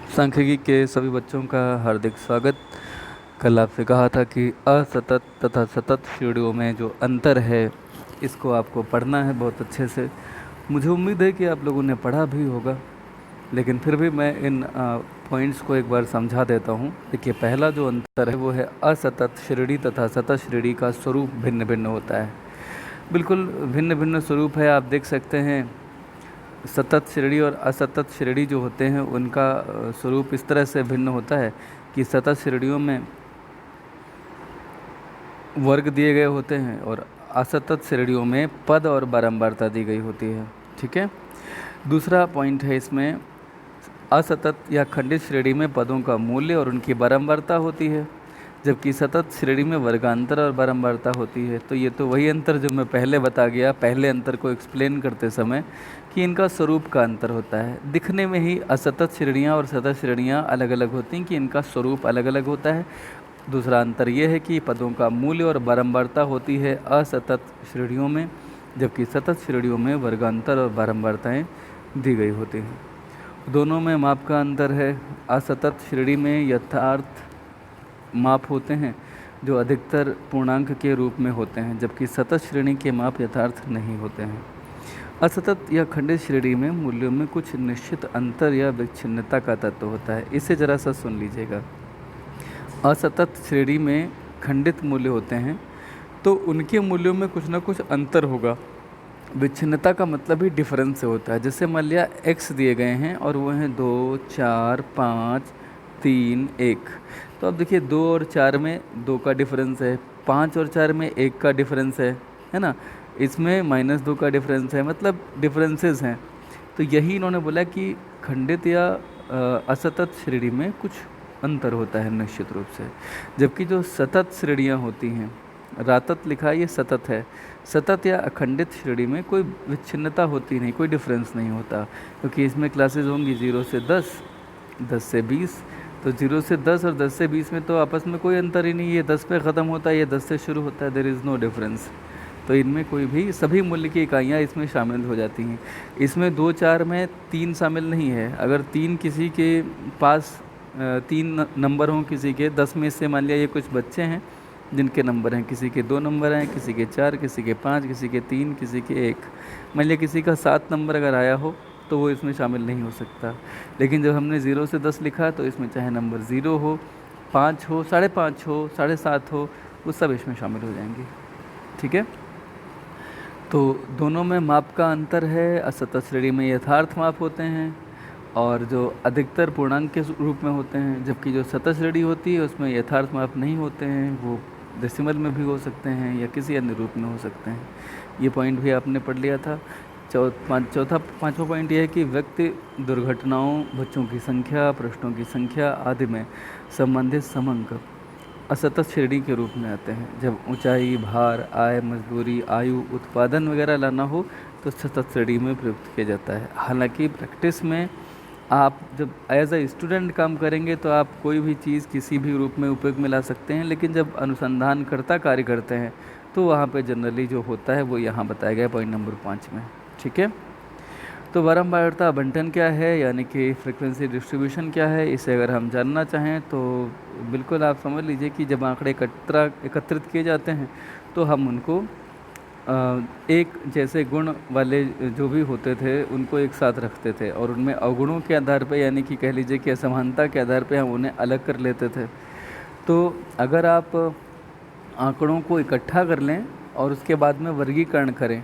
सांख्यिकी के सभी बच्चों का हार्दिक स्वागत। कल आपसे कहा था कि असतत तथा सतत श्रेणियों में जो अंतर है इसको आपको पढ़ना है बहुत अच्छे से। मुझे उम्मीद है कि आप लोगों ने पढ़ा भी होगा, लेकिन फिर भी मैं इन पॉइंट्स को एक बार समझा देता हूँ। देखिए, पहला जो अंतर है वो है असतत श्रेणी तथा सतत श्रेणी का स्वरूप भिन्न भिन्न होता है। बिल्कुल भिन्न भिन्न स्वरूप है। आप देख सकते हैं सतत श्रेणी और असतत श्रेणी जो होते हैं उनका स्वरूप इस तरह से भिन्न होता है कि सतत श्रेणियों में वर्ग दिए गए होते हैं और असतत श्रेणियों में पद और बारंबारता दी गई होती है। ठीक है। दूसरा पॉइंट है इसमें, असतत या खंडित श्रेणी में पदों का मूल्य और उनकी बारंबारता होती है, जबकि सतत श्रेणी में वर्गांतर और बारंबारता होती है। तो ये तो वही अंतर जो मैं पहले बता गया, पहले अंतर को एक्सप्लेन करते समय, कि इनका स्वरूप का अंतर होता है। दिखने में ही असतत श्रेणियाँ और सतत श्रेणियाँ अलग अलग होती हैं कि इनका स्वरूप अलग अलग होता है। दूसरा अंतर यह है कि पदों का मूल्य और बारंबारता होती है असतत श्रेणियों में, जबकि सतत श्रेणियों में वर्गांतर और बारंबारताएँ दी गई होती हैं। दोनों में माप का अंतर है। असतत श्रेणी में यथार्थ माप होते हैं जो अधिकतर पूर्णांक के रूप में होते हैं, जबकि सतत श्रेणी के माप यथार्थ नहीं होते हैं। असतत या खंडित श्रेणी में मूल्यों में कुछ निश्चित अंतर या विच्छिन्नता का तत्व होता है। इसे जरा सा सुन लीजिएगा। असतत श्रेणी में खंडित मूल्य होते हैं तो उनके मूल्यों में कुछ ना कुछ अंतर होगा। विच्छिन्नता का मतलब ही डिफरेंस से होता है। जैसे मान लिया x दिए गए हैं और वो हैं 2, 4, 5, 3, 1। तो अब देखिए 2 और 4 में 2 का डिफरेंस है, 5 और 4 में 1 का डिफरेंस है ना। इसमें -2 का डिफरेंस है, मतलब डिफरेंसेस हैं। तो यही इन्होंने बोला कि खंडित या असतत श्रेणी में कुछ अंतर होता है निश्चित रूप से। जबकि जो सतत श्रेणियाँ होती हैं, रातत लिखा है, ये सतत है। सतत या अखंडित श्रेणी में कोई विच्छिन्नता होती नहीं, कोई डिफरेंस नहीं होता, क्योंकि इसमें क्लासेस होंगी 0 से 10, 10 से 20। तो 0 से 10 और 10 से 20 में तो आपस में कोई अंतर ही नहीं। ये 10 पे ख़त्म होता है, ये 10 से शुरू होता है, देयर इज़ नो डिफरेंस। तो इनमें कोई भी सभी मूल्य की इकाइयाँ इसमें शामिल हो जाती हैं। इसमें 2, 4 में 3 शामिल नहीं है। अगर 3 किसी के पास 3 नंबर हों, किसी के 10 में से मान लिया ये कुछ बच्चे हैं जिनके नंबर हैं, किसी के 2 नंबर हैं, किसी के 4, किसी के 5, किसी के 3, किसी के 1। मान लिया किसी का 7 नंबर अगर आया हो तो वो इसमें शामिल नहीं हो सकता। लेकिन जब हमने 0 से 10 लिखा तो इसमें चाहे नंबर 0 हो, 5 हो, 5.5 हो, 7.5 हो, वो सब इसमें शामिल हो जाएंगे। ठीक है। तो दोनों में माप का अंतर है। असतत श्रेणी में यथार्थ माप होते हैं और जो अधिकतर पूर्णांक के रूप में होते हैं, जबकि जो सतत श्रेणी होती है उसमें यथार्थ माप नहीं होते हैं। वो डेसिमल में भी हो सकते हैं या किसी अन्य रूप में हो सकते हैं। ये पॉइंट भी आपने पढ़ लिया था। पाँचवा पॉइंट यह है कि व्यक्ति दुर्घटनाओं, बच्चों की संख्या, प्रश्नों की संख्या आदि में संबंधित समंक असतत श्रेणी के रूप में आते हैं। जब ऊंचाई, भार, आय, मजदूरी, आयु, उत्पादन वगैरह लाना हो तो सतत श्रेणी में प्रयुक्त किया जाता है। हालांकि प्रैक्टिस में आप जब एज अ स्टूडेंट काम करेंगे तो आप कोई भी चीज़ किसी भी रूप में उपयोग में ला सकते हैं, लेकिन जब अनुसंधानकर्ता कार्य करते हैं तो वहाँ पे जनरली जो होता है वो यहाँ बताया गया पॉइंट नंबर 5 में। ठीक है। तो बारंबारता आवंटन क्या है, यानी कि फ्रीक्वेंसी डिस्ट्रीब्यूशन क्या है, इसे अगर हम जानना चाहें तो बिल्कुल आप समझ लीजिए कि जब आंकड़े एकत्रित किए जाते हैं तो हम उनको एक जैसे गुण वाले जो भी होते थे उनको एक साथ रखते थे और उनमें अवगुणों के आधार पर, यानी कि कह लीजिए कि असमानता के आधार पर हम उन्हें अलग कर लेते थे। तो अगर आप आंकड़ों को इकट्ठा कर लें और उसके बाद में वर्गीकरण करें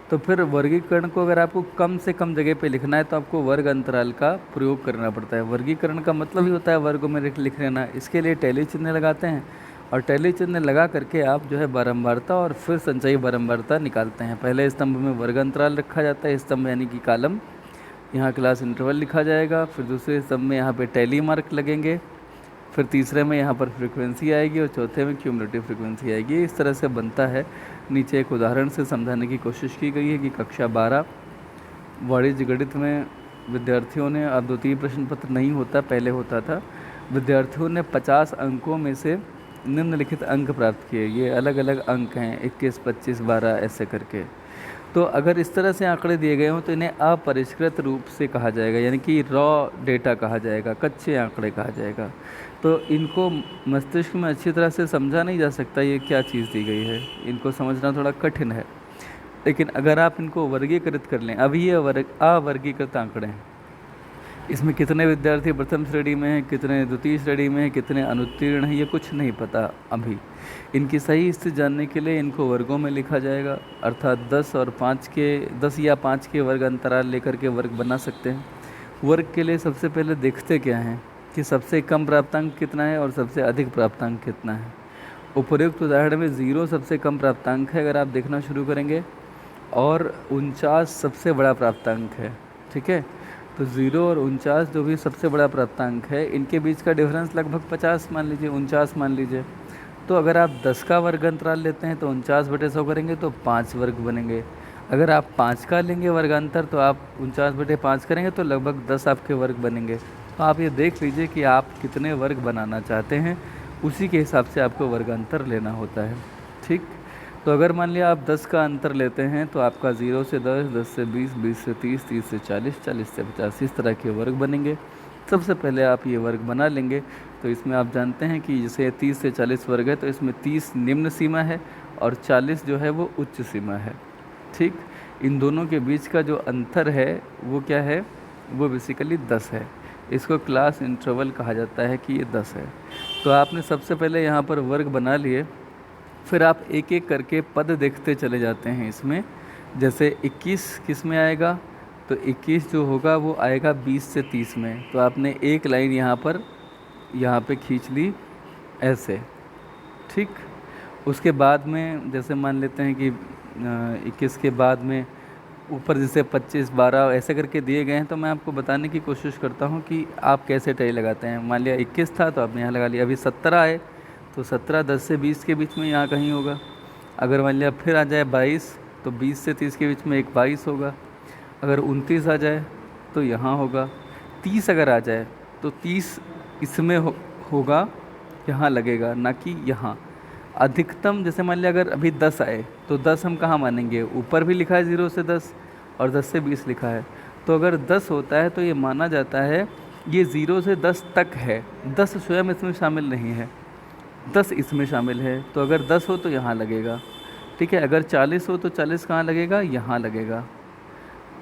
तो फिर वर्गीकरण को अगर आपको कम से कम जगह पे लिखना है तो आपको वर्ग अंतराल का प्रयोग करना पड़ता है। वर्गीकरण का मतलब ही होता है वर्गों में लिख लेना। इसके लिए टैली चिन्ह लगाते हैं और टैली चिन्ह लगा करके आप जो है बारंबारता और फिर संचयी बारंबारता निकालते हैं। पहले स्तंभ में वर्ग अंतराल रखा जाता है, स्तंभ यानी कि कॉलम, यहाँ क्लास इंटरवल लिखा जाएगा। फिर दूसरे स्तंभ में यहाँ पर टैली मार्क लगेंगे, फिर तीसरे में यहाँ पर फ्रीक्वेंसी आएगी और चौथे में क्यूमुलेटिव फ्रीक्वेंसी आएगी। इस तरह से बनता है। नीचे एक उदाहरण से समझाने की कोशिश की गई है कि कक्षा 12 वाणिज्य गणित में विद्यार्थियों ने, अब द्वितीय प्रश्न पत्र नहीं होता, पहले होता था, विद्यार्थियों ने 50 अंकों में से निम्नलिखित अंक प्राप्त किए। ये अलग अलग अंक हैं, 21, 25, 12 ऐसे करके। तो अगर इस तरह से आंकड़े दिए गए हों तो इन्हें अपरिष्कृत रूप से कहा जाएगा, यानी कि रॉ डेटा कहा जाएगा, कच्चे आंकड़े कहा जाएगा। तो इनको मस्तिष्क में अच्छी तरह से समझा नहीं जा सकता ये क्या चीज़ दी गई है, इनको समझना थोड़ा कठिन है। लेकिन अगर आप इनको वर्गीकृत कर लें, अभी ये अवर्गीकृत आंकड़े हैं, इसमें कितने विद्यार्थी प्रथम श्रेणी में हैं, कितने द्वितीय श्रेणी में हैं, कितने अनुत्तीर्ण हैं, ये कुछ नहीं पता अभी। इनकी सही स्थिति जानने के लिए इनको वर्गों में लिखा जाएगा, अर्थात 10 या 5 के वर्ग अंतराल लेकर के वर्ग बना सकते हैं। वर्ग के लिए सबसे पहले देखते क्या हैं कि सबसे कम प्राप्तांक कितना है और सबसे अधिक प्राप्तांक कितना है। उपर्युक्त उदाहरण में 0 सबसे कम प्राप्तांक है अगर आप देखना शुरू करेंगे, और 49 सबसे बड़ा प्राप्तांक है। ठीक है, तो 0 और 49 जो भी सबसे बड़ा प्राप्तांक है, इनके बीच का डिफरेंस लगभग 50 मान लीजिए, 49 मान लीजिए। तो अगर आप 10 का वर्ग अंतराल लेते हैं तो 49/100 करेंगे तो 5 वर्ग बनेंगे। अगर आप 5 का लेंगे वर्गांतर तो आप 49/5 करेंगे तो लगभग 10 आपके वर्ग बनेंगे। तो आप ये देख लीजिए कि आप कितने वर्ग बनाना चाहते हैं, उसी के हिसाब से आपको वर्गांतर लेना होता है। ठीक, तो अगर मान लिया आप 10 का अंतर लेते हैं तो आपका 0 से 10, 10 से 20, 20 से 30, 30 से 40, 40 से 50 इस तरह के वर्ग बनेंगे। सबसे पहले आप ये वर्ग बना लेंगे। तो इसमें आप जानते हैं कि जैसे 30 से 40 वर्ग है तो इसमें 30 निम्न सीमा है और 40 जो है वो उच्च सीमा है। ठीक, इन दोनों के बीच का जो अंतर है वो क्या है, वो बेसिकली 10 है। इसको क्लास इंटरवल कहा जाता है कि ये 10 है। तो आपने सबसे पहले यहाँ पर वर्ग बना लिए, फिर आप एक एक करके पद देखते चले जाते हैं इसमें। जैसे 21 किस में आएगा, तो 21 जो होगा वो आएगा 20 से 30 में। तो आपने एक लाइन यहाँ पे खींच ली ऐसे। ठीक, उसके बाद में जैसे मान लेते हैं कि 21 के बाद में ऊपर जैसे 25, 12 ऐसे करके दिए गए हैं, तो मैं आपको बताने की कोशिश करता हूँ कि आप कैसे टैली लगाते हैं। मान लिया 21 था तो आपने यहाँ लगा लिया। अभी 17 आए तो 17 10 से 20 के बीच में यहाँ कहीं होगा। अगर मान लिया फिर आ जाए 22 तो 20 से 30 के बीच में एक 22 होगा। अगर 29 आ जाए तो यहाँ होगा। 30 अगर आ जाए तो 30 इसमें होगा, यहाँ लगेगा, ना कि यहाँ। अधिकतम जैसे मान लिया अगर अभी 10 आए तो 10 हम कहाँ मानेंगे, ऊपर भी लिखा है 0 से 10 और 10 से 20 लिखा है। तो अगर 10 होता है तो ये माना जाता है ये 0 से 10 तक है, 10 स्वयं इसमें शामिल नहीं है, 10 इसमें शामिल है। तो अगर 10 हो तो यहाँ लगेगा। ठीक है, अगर 40 हो तो 40 कहाँ लगेगा, यहाँ लगेगा।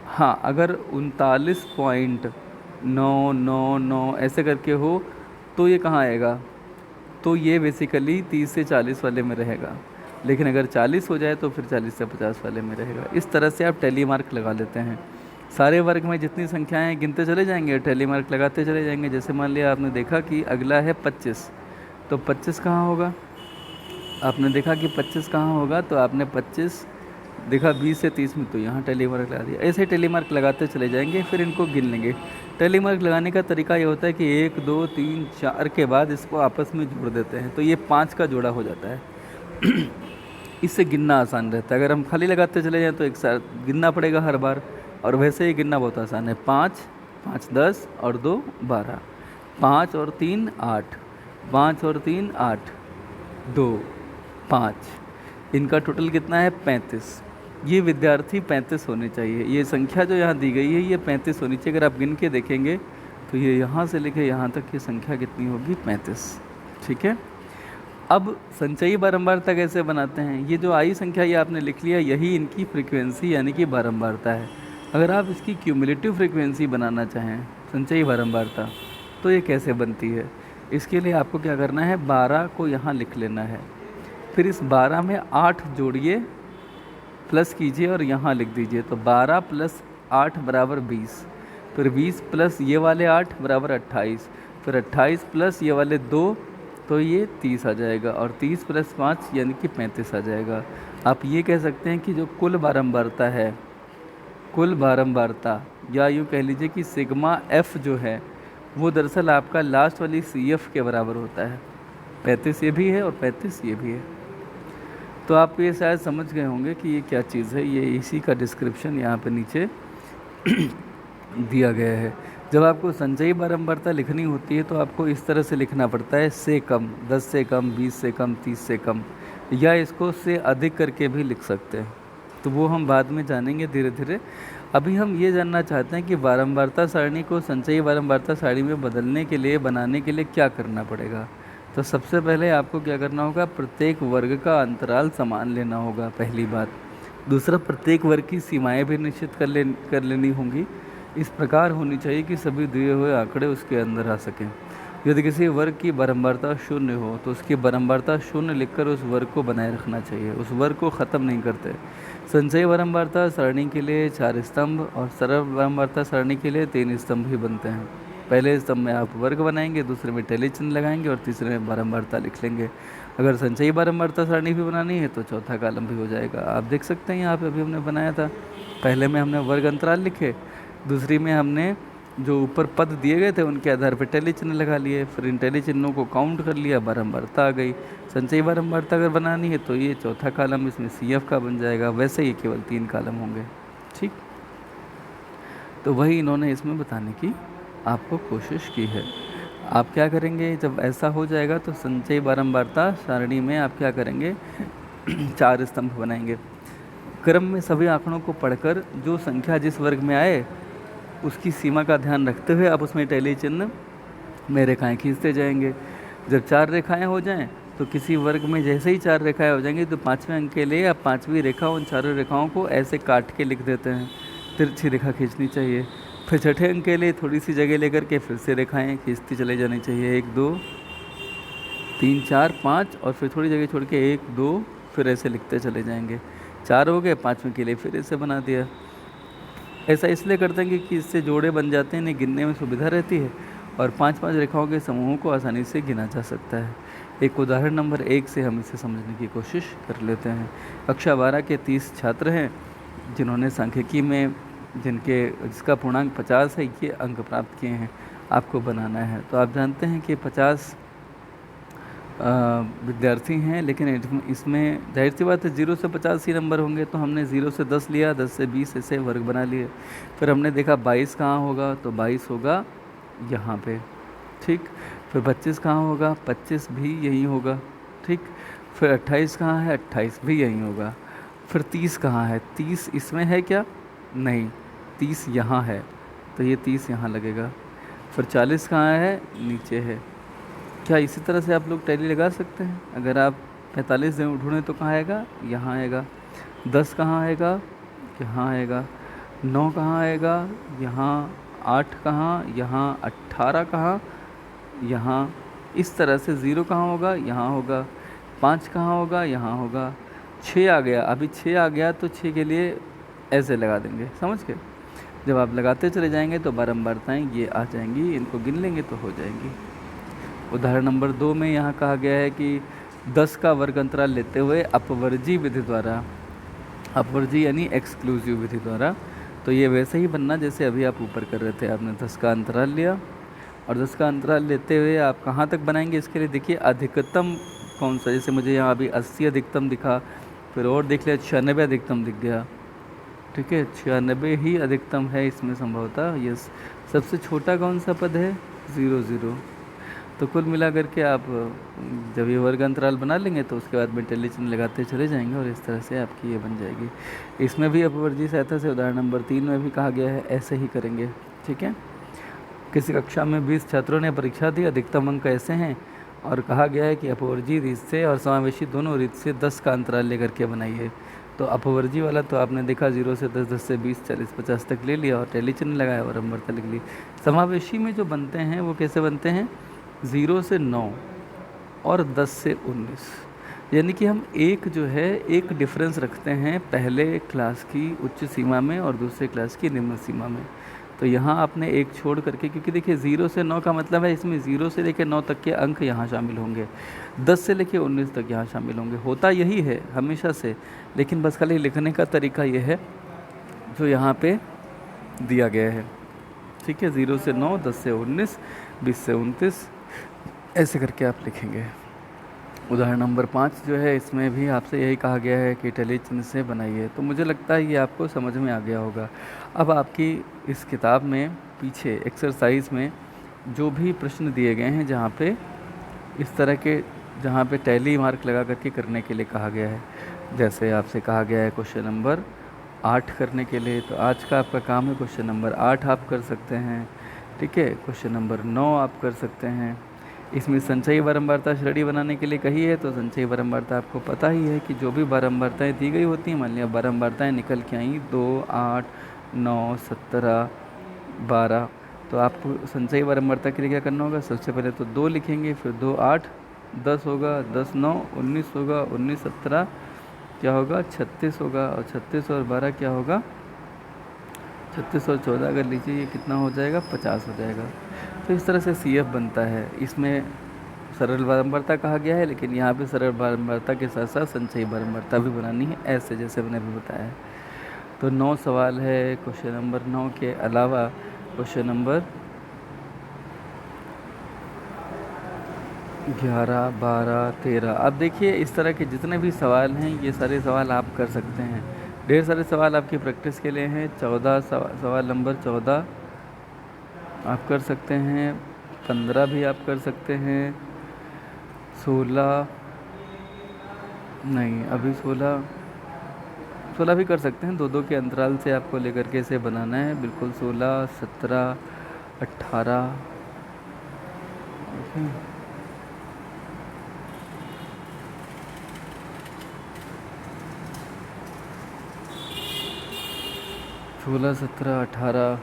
हाँ, अगर 39.999 ऐसे करके हो तो ये कहाँ आएगा, तो ये बेसिकली 30 से 40 वाले में रहेगा। लेकिन अगर 40 हो जाए तो फिर 40 से 50 वाले में रहेगा। इस तरह से आप टैली मार्क लगा लेते हैं। सारे वर्ग में जितनी संख्याएं गिनते चले जाएंगे, टैली मार्क लगाते चले जाएंगे। जैसे मान लिया आपने देखा कि अगला है 25, तो 25 कहाँ होगा, आपने देखा कि 25 कहाँ होगा, तो आपने 25 देखा 20 से 30 में, तो यहाँ टैली मार्क लगा दिया। ऐसे टैली मार्क लगाते चले जाएंगे, फिर इनको गिन लेंगे। टैली मार्क लगाने का तरीका ये होता है कि 1 2 3 4 के बाद इसको आपस में जोड़ देते हैं, तो ये 5 का जोड़ा हो जाता है। इससे गिनना आसान रहता है। अगर हम खाली लगाते चले जाएँ तो एक साथ गिनना पड़ेगा हर बार, और वैसे ही गिनना बहुत आसान है। 5 5 10 और 2 12, 5 और 3 8, 5 और 3 8, 2 5, इनका टोटल कितना है 35। ये विद्यार्थी 35 होने चाहिए। ये संख्या जो यहाँ दी गई है ये 35 होनी चाहिए। अगर आप गिन के देखेंगे तो ये यहाँ से लेके यहाँ तक की संख्या कितनी होगी, 35। ठीक है, अब संचयी बारंबारता कैसे बनाते हैं, ये जो आई संख्या ये आपने लिख लिया, यही इनकी फ्रीक्वेंसी यानी कि बारंबारता है। अगर आप इसकी क्यूमुलेटिव फ्रीक्वेंसी बनाना चाहें संचयी बारंबारता, तो ये कैसे बनती है, इसके लिए आपको क्या करना है, 12 को यहाँ लिख लेना है। फिर इस 12 में 8 जोड़िए, प्लस कीजिए और यहाँ लिख दीजिए। तो 12 + 8 = 20, फिर 20 + ये वाले 8 = 28, फिर 28 + ये वाले 2 तो ये 30 आ जाएगा, और 30 + 5 यानी कि 35 आ जाएगा। आप ये कह सकते हैं कि जो कुल बारंबारता है, कुल बारंबारता, या यूँ कह लीजिए कि सिग्मा एफ जो है वो दरअसल आपका लास्ट वाली CF के बराबर होता है। 35 ये भी है और 35 ये भी है। तो आप ये शायद समझ गए होंगे कि ये क्या चीज़ है। ये इसी का डिस्क्रिप्शन यहाँ पे नीचे दिया गया है। जब आपको संचयी बारंबारता लिखनी होती है तो आपको इस तरह से लिखना पड़ता है, से कम, 10 से कम, 20 से कम, 30 से कम, या इसको से अधिक करके भी लिख सकते हैं। तो वो हम बाद में जानेंगे धीरे धीरे। अभी हम ये जानना चाहते हैं कि बारंबारता सारणी को संचयी बारंबारता सारणी में बदलने के लिए, बनाने के लिए क्या करना पड़ेगा। तो सबसे पहले आपको क्या करना होगा, प्रत्येक वर्ग का अंतराल समान लेना होगा, पहली बात। दूसरा, प्रत्येक वर्ग की सीमाएं भी निश्चित कर लेनी होंगी। इस प्रकार होनी चाहिए कि सभी दिए हुए आंकड़े उसके अंदर आ सकें। यदि किसी वर्ग की बारंबारता शून्य हो तो उसकी बारंबारता शून्य लिखकर उस वर्ग को बनाए रखना चाहिए, उस वर्ग को ख़त्म नहीं करते। संचयी बारंबारता सारणी के लिए 4 स्तंभ और सरल बारंबारता सारणी के लिए 3 स्तंभ ही बनते हैं। पहले स्तंभ में आप वर्ग बनाएंगे, दूसरे में टैली चिन्ह लगाएंगे और तीसरे में बारंबारता लिख लेंगे। अगर संचयी बारंबारता सारणी भी बनानी है तो चौथा कॉलम भी हो जाएगा। आप देख सकते हैं यहाँ पे अभी हमने बनाया था, पहले में हमने वर्ग अंतराल लिखे, दूसरी में हमने जो ऊपर पद दिए गए थे उनके आधार पर टैली चिन्ह लगा लिए, फिर इन टैली चिन्हों को काउंट कर लिया, बारंबारता आ गई। संचयी बारंबारता अगर बनानी है तो ये चौथा कॉलम इसमें CF का बन जाएगा, वैसे ही केवल 3 कॉलम होंगे। ठीक, तो वही इन्होंने इसमें बताने की आपको कोशिश की है। आप क्या करेंगे, जब ऐसा हो जाएगा तो संचयी बारंबारता सारणी में आप क्या करेंगे 4 स्तंभ बनाएंगे। क्रम में सभी आंकड़ों को पढ़कर जो संख्या जिस वर्ग में आए उसकी सीमा का ध्यान रखते हुए आप उसमें टैली चिन्ह में रेखाएं खींचते जाएंगे। जब 4 रेखाएं हो जाएं तो किसी वर्ग में जैसे ही 4 रेखाएं हो जाएंगी तो 5वें अंक के लिए आप 5वीं रेखा उन चारों रेखाओं को ऐसे काट के लिख देते हैं, तिरछी रेखा खींचनी चाहिए। फिर 6ठे अंक के लिए थोड़ी सी जगह लेकर के फिर से रेखाएं खींचती चले जानी चाहिए, 1 2 3 4 5 और फिर थोड़ी जगह छोड़ के 1 2 फिर ऐसे लिखते चले जाएंगे। 4 हो गए, 5वें के लिए फिर ऐसे बना दिया। ऐसा इसलिए करते हैं कि इससे जोड़े बन जाते हैं, इन्हें गिनने में सुविधा रहती है और 5-5 रेखाओं के समूहों को आसानी से गिना जा सकता है। एक उदाहरण नंबर 1 से हम इसे समझने की कोशिश कर लेते हैं। कक्षा 12 के 30 छात्र हैं जिन्होंने सांख्यिकी में जिसका पूर्णांक 50 है ये अंक प्राप्त किए हैं। आपको बनाना है तो आप जानते हैं कि 50 विद्यार्थी हैं, लेकिन इसमें जाहिर सी बात है 0 से 50 ही नंबर होंगे, तो हमने 0 से 10 लिया, 10 से 20 ऐसे वर्ग बना लिए। फिर हमने देखा 22 कहाँ होगा, तो 22 होगा यहाँ पे। ठीक, फिर 25 कहाँ होगा, 25 भी यहीं होगा। ठीक, फिर 28 कहाँ है, 28 भी यहीं होगा। फिर 30 कहाँ है, 30 इसमें है क्या, नहीं, 30 यहाँ है तो ये 30 यहाँ लगेगा। फिर 40 कहाँ है, नीचे है। क्या इसी तरह से आप लोग टैली लगा सकते हैं। अगर आप 45 ढूंढें तो कहाँ आएगा, यहाँ आएगा। 10 कहाँ आएगा, यहाँ आएगा। 9 कहाँ आएगा, यहाँ। 8 कहाँ, यहाँ। 18 कहाँ, यहाँ। इस तरह से 0 कहाँ होगा, यहाँ होगा। 5 कहाँ होगा, यहाँ होगा। 6 आ गया, अभी 6 आ गया तो 6 के लिए ऐसे लगा देंगे, समझ के। जब आप लगाते चले जाएंगे तो बारंबारताएँ ये आ जाएंगी, इनको गिन लेंगे तो हो जाएंगी। उदाहरण नंबर 2 में यहाँ कहा गया है कि 10 का वर्ग अंतराल लेते हुए अपवर्जी विधि द्वारा, अपवर्जी यानी एक्सक्लूसिव विधि द्वारा, तो ये वैसे ही बनना जैसे अभी आप ऊपर कर रहे थे। आपने 10 का अंतराल लिया और 10 का अंतराल लेते हुए आप कहाँ तक बनाएंगे, इसके लिए देखिए अधिकतम कौन सा। जैसे मुझे यहाँ अभी 80 अधिकतम दिखा, फिर और देख लिया 96 अधिकतम दिख गया। ठीक है, 96 ही अधिकतम है इसमें संभवतः। यस, सबसे छोटा कौन सा पद है, 0 0। तो कुल मिला करके आप जब ये वर्ग अंतराल बना लेंगे तो उसके बाद में टैली चिन्ह लगाते चले जाएंगे और इस तरह से आपकी ये बन जाएगी। इसमें भी अपवर्जी सहायता से उदाहरण नंबर 3 में भी कहा गया है ऐसे ही करेंगे। ठीक है, किसी कक्षा में 20 छात्रों ने परीक्षा दी, अधिकतम अंक ऐसे हैं और कहा गया है कि अपवर्जी रीत से और समावेशी दोनों रीत से 10 का अंतराल लेकर के बनाइए। तो अपवर्जी वाला तो आपने देखा 0 से 10, 10 से 20, 40, 50 तक ले लिया और टैली चिन्ह लगाया और बारंबारता लिख ली। समावेशी में जो बनते हैं वो कैसे बनते हैं, 0 से 9 और 10 से 19, यानी कि हम एक जो है एक डिफरेंस रखते हैं पहले क्लास की उच्च सीमा में और दूसरे क्लास की निम्न सीमा में। तो यहाँ आपने एक छोड़ करके, क्योंकि देखिए 0 से 9 का मतलब है इसमें 0 से लेकर 9 तक के अंक यहाँ शामिल होंगे, 10 से लेकर 19 तक यहाँ शामिल होंगे। होता यही है हमेशा से, लेकिन बस खाली लिखने का तरीका ये है जो यहाँ पे दिया गया है। ठीक है, 0 से 9, 10 से 19, 20 से 29, ऐसे करके आप लिखेंगे। उदाहरण नंबर 5 जो है इसमें भी आपसे यही कहा गया है कि टैली चिन्ह से बनाइए। तो मुझे लगता है ये आपको समझ में आ गया होगा। अब आपकी इस किताब में पीछे एक्सरसाइज में जो भी प्रश्न दिए गए हैं जहाँ पे इस तरह के, जहाँ पे टैली मार्क लगा करके करने के लिए कहा गया है, जैसे आपसे कहा गया है क्वेश्चन नंबर 8 करने के लिए, तो आज का आपका काम है क्वेश्चन नंबर 8 आप कर सकते हैं। ठीक है, क्वेश्चन नंबर 9 आप कर सकते हैं। इसमें संचयी बारंबारता श्रेणी बनाने के लिए कही है, तो संचयी बारंबारता आपको पता ही है कि जो भी बारंबारताएँ दी गई होती हैं, मान लिया बारंबारताएँ निकल के आई 2, 8, 9, 17, 12, तो आपको संचयी बारंबारता के लिए क्या करना होगा? सबसे पहले तो 2 लिखेंगे, फिर 2, 8, 10 होगा, 10, 9, 19 होगा, 19, 17 क्या होगा? 36 होगा, और 36 और 12 क्या होगा? 36 और 14 अगर लीजिए, ये कितना हो जाएगा? 50 हो जाएगा। तो इस तरह से CF बनता है। इसमें सरल बारंबारता कहा गया है, लेकिन यहाँ पे सरल बारंबारता के साथ साथ संचयी बारंबारता भी बनानी है, ऐसे जैसे मैंने अभी बताया है। तो 9 सवाल है क्वेश्चन नंबर 9 के अलावा क्वेश्चन नंबर 11, 12, 13। अब देखिए इस तरह के जितने भी सवाल हैं, ये सारे सवाल आप कर सकते हैं। ढेर सारे सवाल आपकी प्रैक्टिस के लिए हैं। 14 सवाल नंबर 14 आप कर सकते हैं, 15 भी आप कर सकते हैं, 16 नहीं, अभी 16 भी कर सकते हैं। 2-2 के अंतराल से आपको लेकर के इसे बनाना है, बिल्कुल। 16, 17, 18, 16, 17, 18,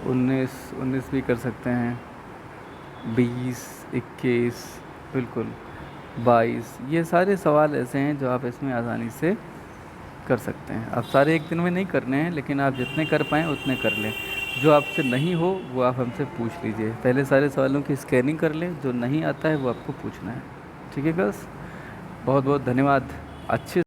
19 भी कर सकते हैं, 20, 21, बिल्कुल, 22। ये सारे सवाल ऐसे हैं जो आप इसमें आसानी से कर सकते हैं। आप सारे एक दिन में नहीं करने हैं, लेकिन आप जितने कर पाएँ उतने कर लें। जो आपसे नहीं हो वो आप हमसे पूछ लीजिए। पहले सारे सवालों की स्कैनिंग कर लें, जो नहीं आता है वो आपको पूछना है। ठीक है गर्ल्स, बहुत बहुत धन्यवाद। अच्छे